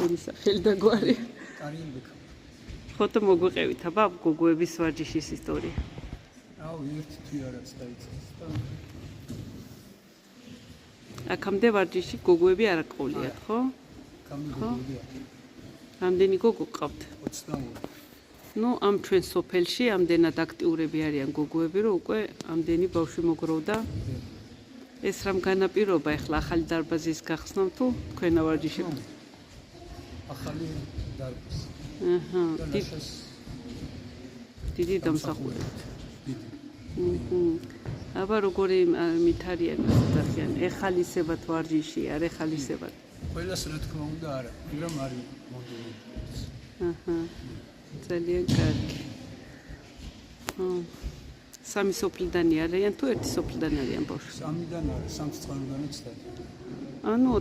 თქვენი სახელი და გვარი. კარიელბექა. ხოთო მოგვიყევით აბა გოგოების ვარჯიშის ისტორია. აუ ერთი თვე არაც დაიწყეს და აქამდე ვარჯიში გოგოები არ აყოლიათ, ხო? გამიგოებია. რამდენი გოგო ყავთ? 22. ნუ ამ ჩვენ სოფელში ამდენად აქტიურები არიან გოგოები, რომ უკვე ამდენი ბავშვი მოგროვდა. ეს რამ განაპირობა ახლა ახალი დარბაზის გახსნამ თუ თქვენ ვარჯიშებთ? ახალი დარბაზი. აჰა. დიდი დამსახურებით. აბა როგორი მithარიან ასეთახიან ეხალისებად ვარჯიში არ ეხალისებად. ყველას რა თქმა უნდა არა, მაგრამ არის მომდევნო. აჰა. ძალიან კარგი. სამი სოფლიდანი არიან თუ ერთი სოფლიდან არიან ბავშვი? სამიდან არის, 3 წყაროდანაც და. ანუ